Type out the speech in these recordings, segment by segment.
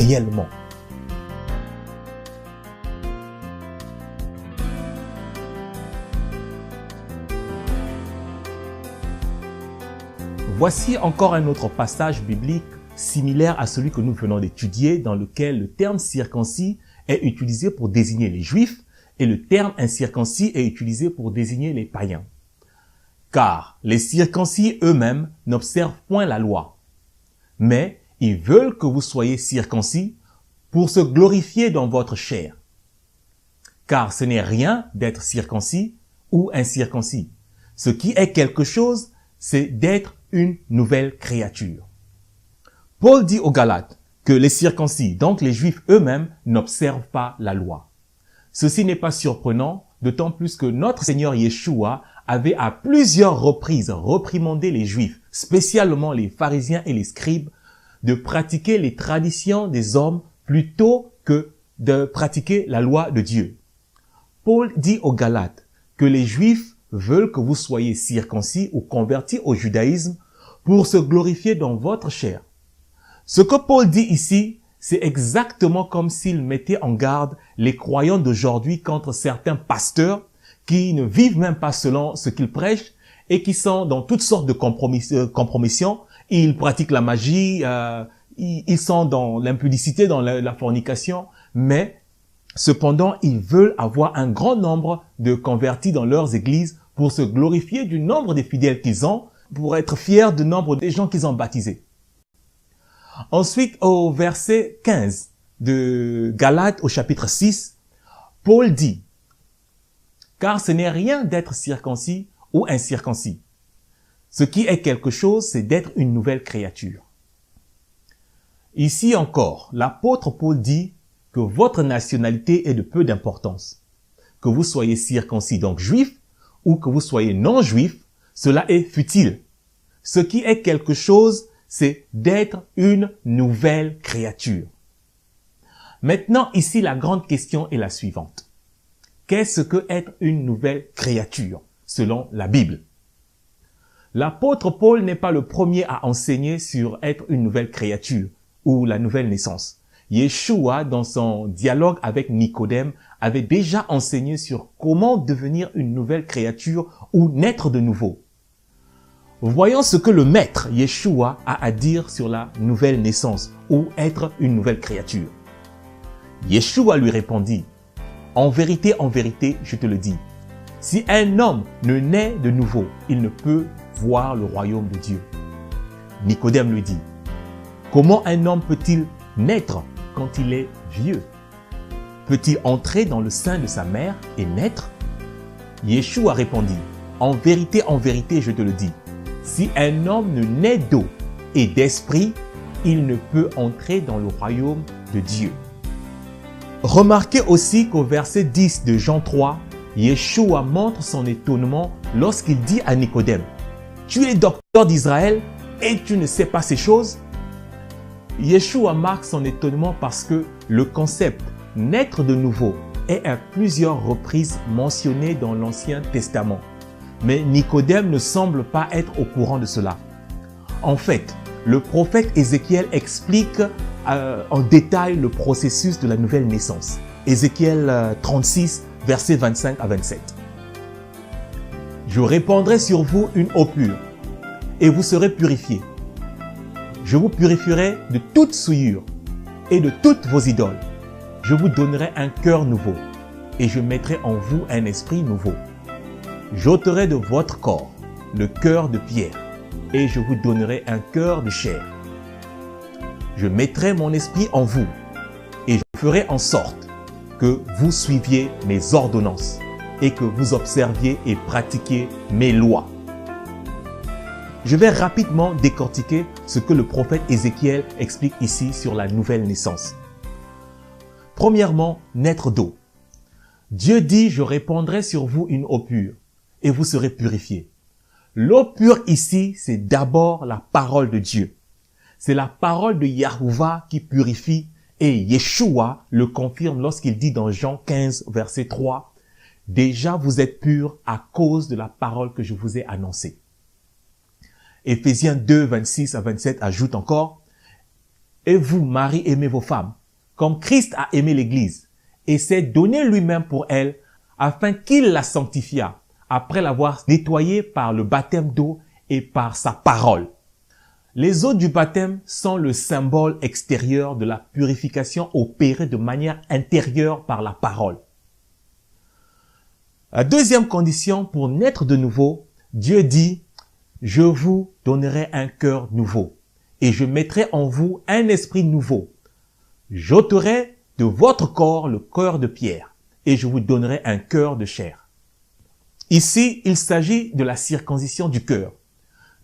réellement. Voici encore un autre passage biblique similaire à celui que nous venons d'étudier, dans lequel le terme circoncis est utilisé pour désigner les Juifs et le terme incirconcis est utilisé pour désigner les païens. Car les circoncis eux-mêmes n'observent point la loi, mais ils veulent que vous soyez circoncis pour se glorifier dans votre chair. Car ce n'est rien d'être circoncis ou incirconcis. Ce qui est quelque chose, c'est d'être une nouvelle créature. Paul dit aux Galates que les circoncis, donc les Juifs eux-mêmes, n'observent pas la loi. Ceci n'est pas surprenant, d'autant plus que notre Seigneur Yeshua avait à plusieurs reprises reprimandé les Juifs, spécialement les pharisiens et les scribes, de pratiquer les traditions des hommes plutôt que de pratiquer la loi de Dieu. Paul dit aux Galates que les Juifs veulent que vous soyez circoncis ou convertis au judaïsme pour se glorifier dans votre chair. Ce que Paul dit ici, c'est exactement comme s'il mettait en garde les croyants d'aujourd'hui contre certains pasteurs qui ne vivent même pas selon ce qu'ils prêchent et qui sont dans toutes sortes de compromissions. Ils pratiquent la magie, ils sont dans l'impudicité, dans la fornication, mais cependant, ils veulent avoir un grand nombre de convertis dans leurs églises pour se glorifier du nombre de fidèles qu'ils ont, pour être fiers du nombre des gens qu'ils ont baptisés. Ensuite, au verset 15 de Galates, au chapitre 6, Paul dit « Car ce n'est rien d'être circoncis ou incirconcis. Ce qui est quelque chose, c'est d'être une nouvelle créature. » Ici encore, l'apôtre Paul dit que votre nationalité est de peu d'importance. Que vous soyez circoncis, donc juif, ou que vous soyez non-juif, cela est futile. Ce qui est quelque chose, c'est d'être une nouvelle créature. Maintenant, ici, la grande question est la suivante. Qu'est-ce que être une nouvelle créature, selon la Bible? L'apôtre Paul n'est pas le premier à enseigner sur être une nouvelle créature ou la nouvelle naissance. Yeshua, dans son dialogue avec Nicodème, avait déjà enseigné sur comment devenir une nouvelle créature ou naître de nouveau. Voyons ce que le maître Yeshua a à dire sur la nouvelle naissance ou être une nouvelle créature. Yeshua lui répondit, « En vérité, je te le dis, si un homme ne naît de nouveau, il ne peut voir le royaume de Dieu. » Nicodème lui dit, « Comment un homme peut-il naître quand il est vieux? Peut-il entrer dans le sein de sa mère et naître? » Yeshua répondit, « En vérité, je te le dis, si un homme ne naît d'eau et d'esprit, il ne peut entrer dans le royaume de Dieu. » Remarquez aussi qu'au verset 10 de Jean 3, Yeshua montre son étonnement lorsqu'il dit à Nicodème, « Tu es docteur d'Israël et tu ne sais pas ces choses ?» Yeshua marque son étonnement parce que le concept « naître de nouveau » est à plusieurs reprises mentionné dans l'Ancien Testament. Mais Nicodème ne semble pas être au courant de cela. En fait, le prophète Ézéchiel explique en détail le processus de la nouvelle naissance. Ézéchiel 36, versets 25 à 27. « Je répandrai sur vous une eau pure, et vous serez purifiés. Je vous purifierai de toute souillure et de toutes vos idoles. Je vous donnerai un cœur nouveau, et je mettrai en vous un esprit nouveau. J'ôterai de votre corps le cœur de pierre, et je vous donnerai un cœur de chair. Je mettrai mon esprit en vous, et je ferai en sorte que vous suiviez mes ordonnances, et que vous observiez et pratiquiez mes lois. » Je vais rapidement décortiquer ce que le prophète Ézéchiel explique ici sur la nouvelle naissance. Premièrement, naître d'eau. Dieu dit, « Je répandrai sur vous une eau pure, et vous serez purifiés. » L'eau pure ici, c'est d'abord la parole de Dieu. C'est la parole de Yahuwah qui purifie, et Yeshua le confirme lorsqu'il dit dans Jean 15, verset 3, « Déjà vous êtes purs à cause de la parole que je vous ai annoncée. » Éphésiens 2, 26 à 27 ajoute encore, « Et vous, maris, aimez vos femmes, comme Christ a aimé l'Église, et s'est donné lui-même pour elle, afin qu'il la sanctifiât, après l'avoir nettoyée par le baptême d'eau et par sa parole. Les eaux du baptême sont le symbole extérieur de la purification opérée de manière intérieure par la parole. La deuxième condition pour naître de nouveau, Dieu dit « Je vous donnerai un cœur nouveau et je mettrai en vous un esprit nouveau. J'ôterai de votre corps le cœur de pierre et je vous donnerai un cœur de chair. » Ici, il s'agit de la circoncision du cœur.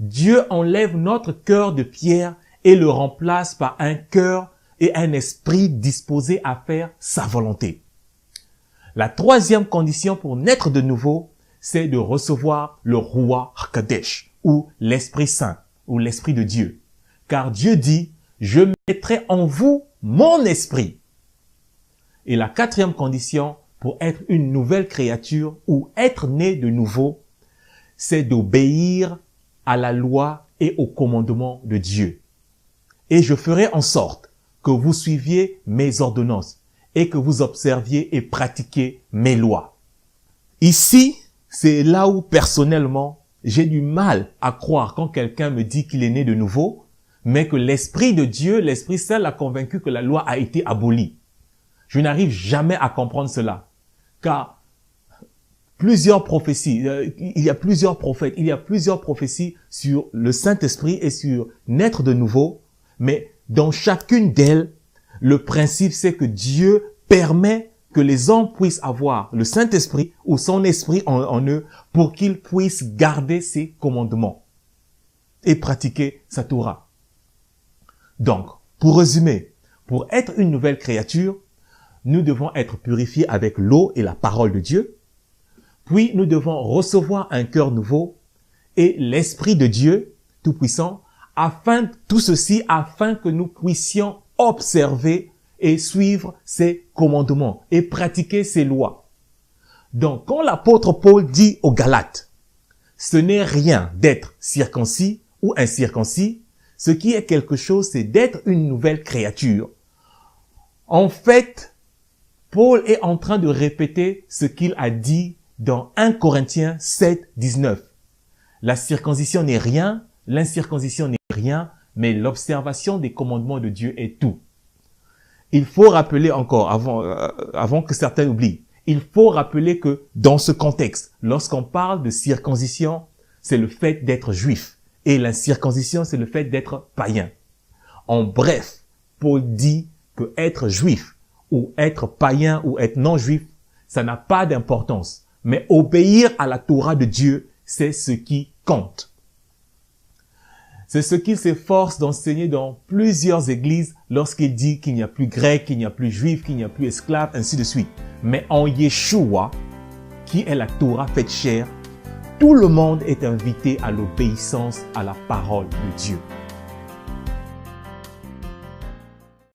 Dieu enlève notre cœur de pierre et le remplace par un cœur et un esprit disposé à faire sa volonté. La troisième condition pour naître de nouveau, c'est de recevoir le Ruach HaKodesh, ou l'Esprit Saint, ou l'Esprit de Dieu. Car Dieu dit, je mettrai en vous mon esprit. Et la quatrième condition pour être une nouvelle créature ou être né de nouveau, c'est d'obéir à la loi et au commandement de Dieu. Et je ferai en sorte que vous suiviez mes ordonnances et que vous observiez et pratiquiez mes lois. Ici, c'est là où personnellement, j'ai du mal à croire quand quelqu'un me dit qu'il est né de nouveau, mais que l'Esprit de Dieu, l'Esprit Saint l'a convaincu que la loi a été abolie. Je n'arrive jamais à comprendre cela, car plusieurs prophéties, il y a plusieurs prophètes, il y a plusieurs prophéties sur le Saint-Esprit et sur naître de nouveau, mais dans chacune d'elles, le principe c'est que Dieu permet que les hommes puissent avoir le Saint-Esprit ou son esprit en eux pour qu'ils puissent garder ses commandements et pratiquer sa Torah. Donc, pour résumer, pour être une nouvelle créature, nous devons être purifiés avec l'eau et la parole de Dieu. Puis, nous devons recevoir un cœur nouveau et l'Esprit de Dieu Tout-Puissant, tout ceci afin que nous puissions observer et suivre ses commandements et pratiquer ses lois. Donc, quand l'apôtre Paul dit aux Galates, ce n'est rien d'être circoncis ou incirconcis, ce qui est quelque chose, c'est d'être une nouvelle créature. En fait, Paul est en train de répéter ce qu'il a dit dans 1 Corinthiens 7, 19. La circoncision n'est rien, l'incirconcision n'est rien, mais l'observation des commandements de Dieu est tout. Il faut rappeler encore, avant que certains oublient, il faut rappeler que dans ce contexte, lorsqu'on parle de circoncision, c'est le fait d'être juif. Et la circoncision, c'est le fait d'être païen. En bref, Paul dit que être juif ou être païen ou être non-juif, ça n'a pas d'importance. Mais obéir à la Torah de Dieu, c'est ce qui compte. C'est ce qu'il s'efforce d'enseigner dans plusieurs églises lorsqu'il dit qu'il n'y a plus grec, qu'il n'y a plus juif, qu'il n'y a plus esclave, ainsi de suite. Mais en Yeshua, qui est la Torah faite chair, tout le monde est invité à l'obéissance à la parole de Dieu.